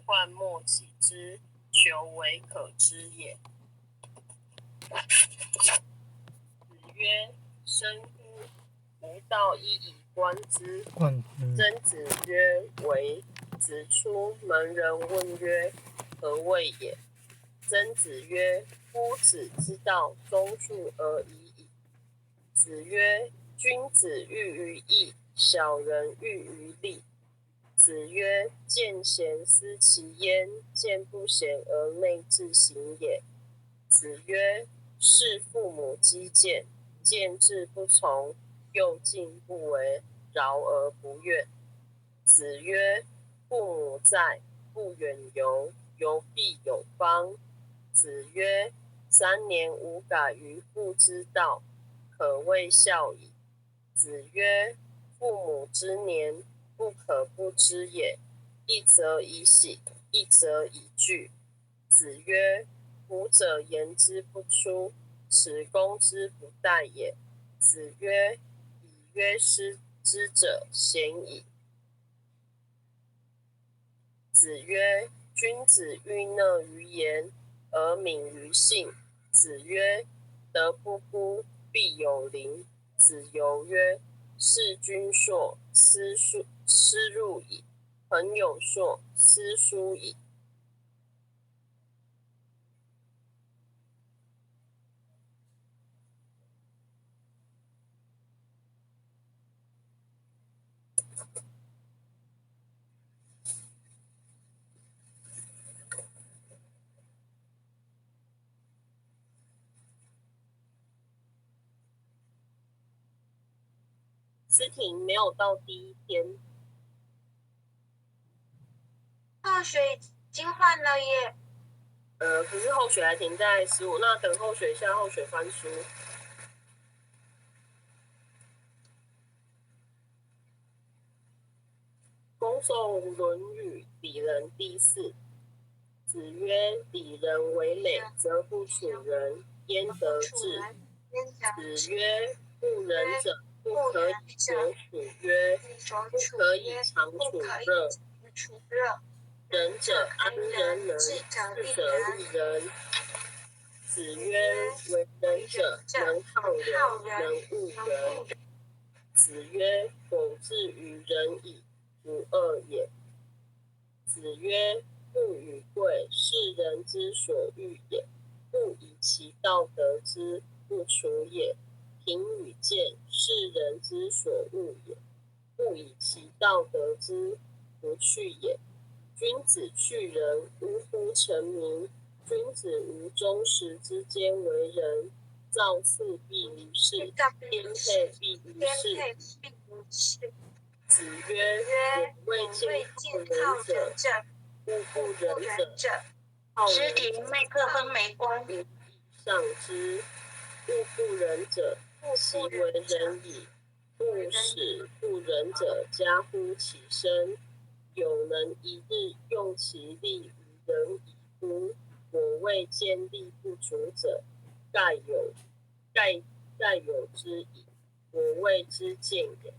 患莫己之，求为可知也。子曰：生乎！吾道一以观之。曾子曰：为。子出门人问曰：何谓也？曾子曰：夫子之道，忠恕而已矣。子曰：君子喻于义，小人喻于利。子曰：见贤思齐焉，见不贤而内自省也。子曰：事父母积谏，见志不从，又敬不为，饶而不怨。子曰：父母在，不远游，游必有方。子曰：3年无改于父之道，可谓孝矣。子曰：父母之年，不可不知也。一则以喜，一则以惧。子曰：古者言之不出，此公之不待也。子曰：以约失之者，鲜矣。子曰：君子欲讷于言，而敏于信。子曰：德不孤，必有邻。子游曰：事君硕，斯入矣；朋友硕，斯疏矣。思婷没有到第一天，后学已经换了耶。可是后学还停在15，那等后学下后学翻书。恭诵《论语·礼仁》第4。子曰：礼仁为美，则不处人，焉得志？子曰：不仁者，不可以久处约，不可以长处热。仁者安仁人，智者利人。子曰：为仁者，能好人，能恶人。子曰：否志于仁矣，无恶也。子曰：富与贵，是人之所欲也，不以其道得之，不处也。贫与贱，是人之所恶也，不以其道得之，不去也。君子去仁，呜呼！成名。君子无忠实之间为仁，造次必于世，颠沛必于世。子曰：我未见好仁者，恶不仁者。好诗仁婷麦克风没关。无以上之，恶不仁者，其为仁矣。不使不仁者加乎其身，有能一日用其力于仁矣乎？我未见力不足者，盖有之矣。我未之见也。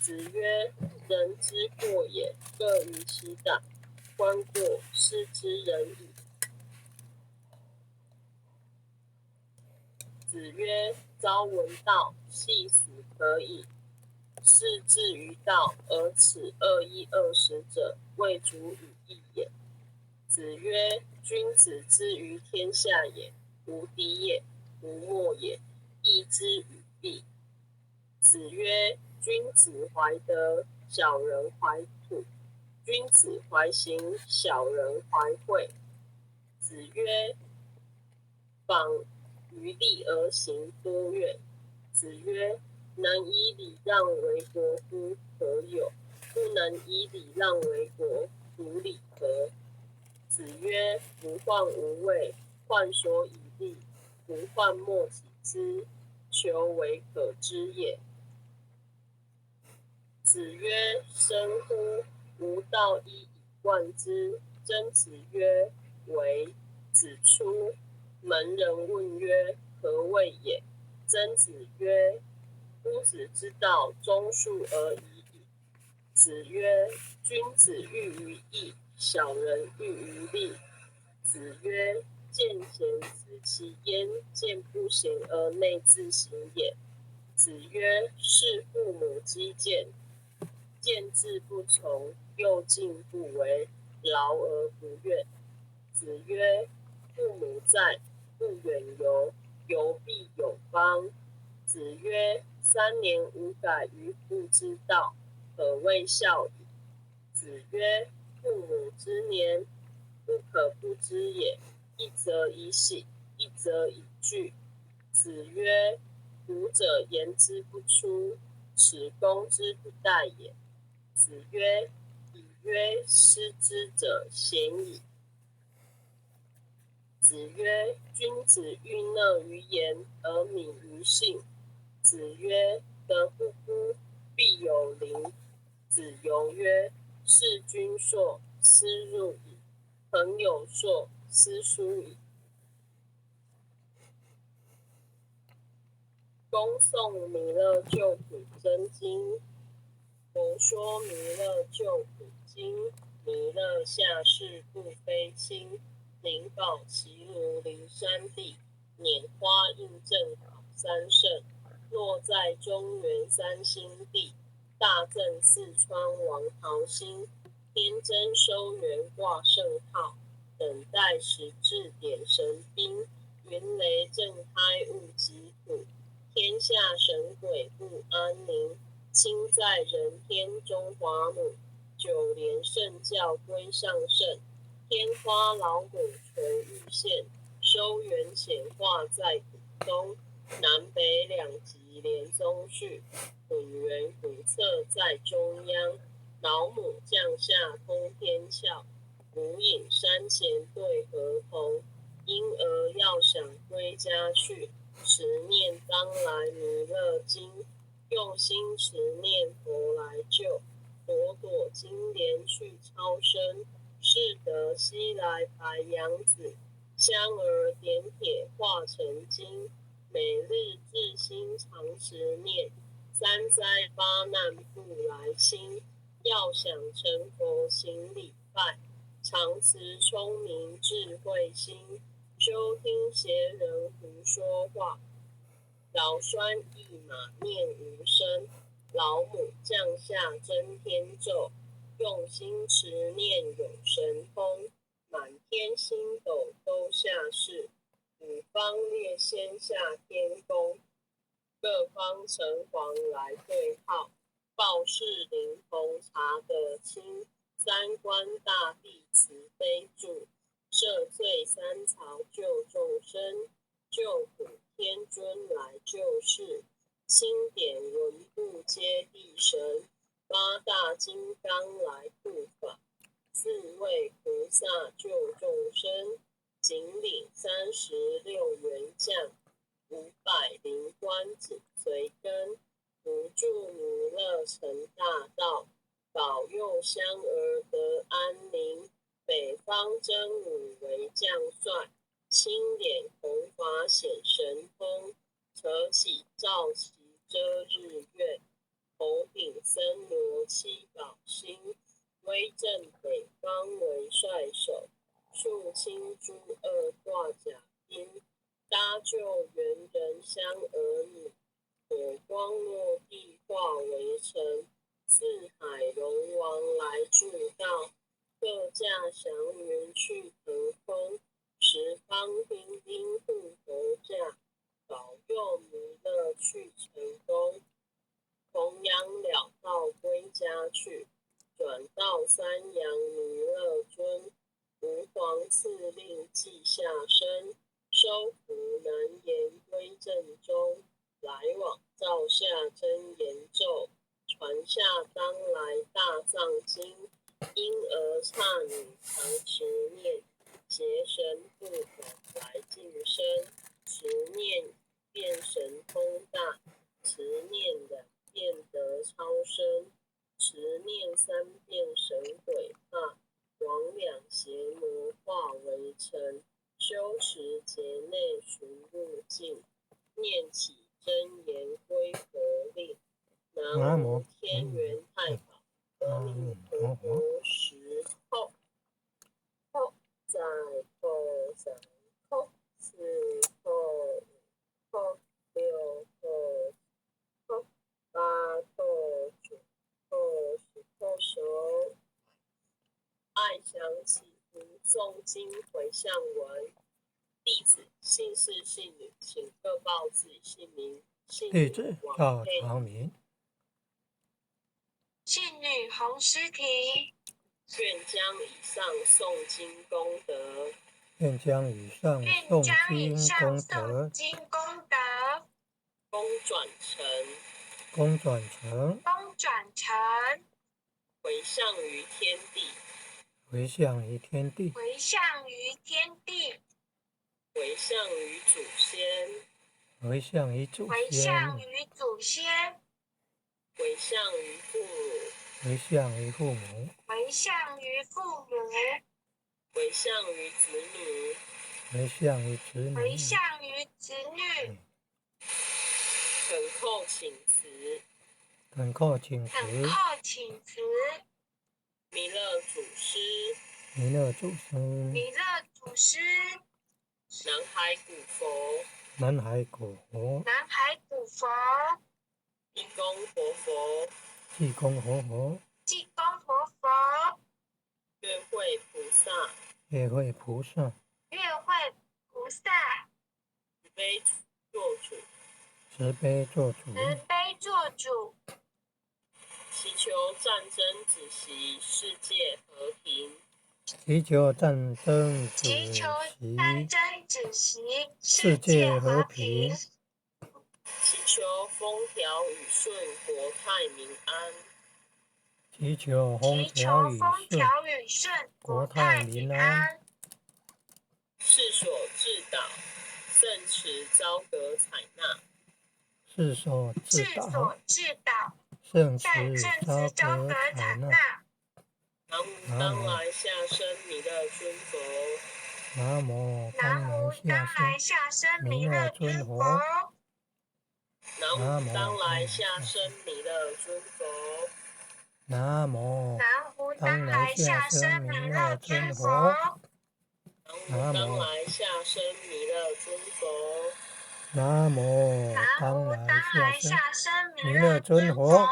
子曰：人之过也，各于其党，观过，是之仁矣。子曰：朝闻道，夕死可矣。是至于道，而耻21-20者，未足与义也。子曰：君子之于天下也，无敌也，无莫也，义之与弊。子曰：君子怀德，小人怀土；君子怀行，小人怀惠。子曰：访于利而行多怨。子曰：能以礼让为国乎？何有！不能以礼让为国，夫礼何？子曰：不患无位，患所以立；不患莫己之，求为可知也。子曰：生乎！吾道一以贯之。曾子曰：为。子出门人问曰：何谓也？曾子曰：夫子之道，忠恕而已矣。子曰：君子喻于义，小人欲于利。子曰：见贤思齐焉，见不贤而内自省也。子曰：事父母积谏，见志不从，又敬不为，劳而不怨。子曰：父母在，不远游，游必有邦。子曰：3年无改于父之道，可谓孝矣。子曰：父母之年，不可不知也。一则以喜，一则以惧。子曰：古者言之不出，此攻之不待也。子曰：以曰失之者鲜矣。子曰：君子欲讷于言而敏于信。子曰：德不孤，必有邻。子游曰：事君硕，斯入矣；朋友硕，斯疏矣。公宋弥勒救苦真经。佛说弥勒救苦经。弥勒下士不非亲，灵宝齐如灵山地，拈花应正好三圣，落在中原三星地。大赠四川王桃心，天真收元挂圣号，等待时至点神兵，云雷震开雾及土，天下神鬼不安宁。亲在人天中华母，九连圣教归上圣，天花老母垂玉线，收元显化在古东，南北两极连宗序，混元古册在中央，老母降下通天窍，无影山前对河童，婴儿要想归家去，持念当来弥勒经，用心持念佛来救，朵朵金莲去超生，是得西来白羊子，香儿点铁化成金，每日至心常持念，三灾八难不来侵，要想成佛行礼拜，常持聪明智慧心，休听邪人胡说话，劳酸一马念无声，老母降下真天咒，用心持念有神通，满天星斗都下士，五方列仙下天宫，各方城隍来对号，报事灵通查得清，三官大帝慈悲助，赦罪三曹救众生，救苦天尊来救世，钦点文部皆地神，八大金刚来护法，四位菩萨救众生，仅领36员将，500官紧随跟，不助弥勒成大道，保佑香儿得安宁。北方真武为将帅，青脸红发显神通，扯起罩旗遮日月，头顶森罗七宝星，威震北方为帅首，肃清诸恶挂甲兵，搭救猿人香儿女，火光落地化为尘，四海龙王来助道，各驾祥云去腾空，十方兵丁护头驾，保佑弥勒去成功，弘扬了道归家去，转到三阳弥勒尊，吾皇赐令记下身，收服难言归正中，来往照下真言咒，传下当来大藏经，婴儿刹女常持念，邪神不敢来近身，持念变神通大，持念2遍得超生，持念3遍神鬼怕，魍魉邪魔化为尘，修持劫内赎入境，念起真言归佛令。南无天元太保阿弥陀佛时候。扣三扣四扣五扣六扣扣八扣九扣十扣11。爱想起读诵经回向文，弟子姓氏姓名，请各报自己姓名。弟子赵长明。信女洪诗婷。愿将以上诵经功德，愿将以上诵经功德，功转成，回向于天地，回向于祖先，回向于父母，回向于子女，回向于子女。恳叩请辞，弥勒祖师，南海古佛，济公活佛，月会菩萨，慈悲做主，祈求战争止息，世界和平。祈求战争止息，世界和平。祈求风调雨顺，国泰民安。祈求风调雨顺，国泰民安。世所致祷，圣池遭得采纳。世所致祷，圣池遭得采纳。南无当来下生弥勒尊佛。南无当来下生弥勒尊佛。南无当来下生弥勒尊佛。南无当来下生弥勒尊佛。南无当来下生弥勒尊佛。南无当来下生弥勒尊佛。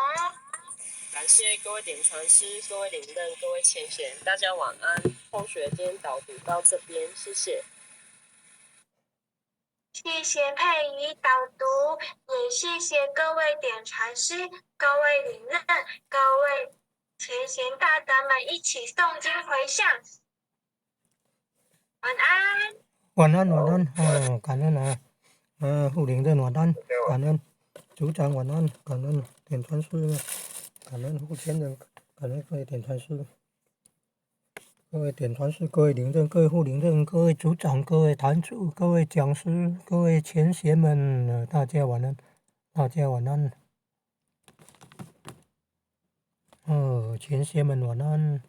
感谢各位点传师、各位领任、各位前贤，大家晚安。同学今天导读到这边，谢谢。谢谢佩仪导读，也谢谢各位点传师、各位领任、各位前贤大德们一起诵经回向。晚安。晚安，感恩啊，护领任晚安，感恩组长晚安，感恩点传师，感恩护前人，感恩各位点传师。各位点传师、各位领任、各位护领任、各位组长、各位坛主、各位讲师、各位前贤们，大家晚安，大家晚安。前贤们晚安。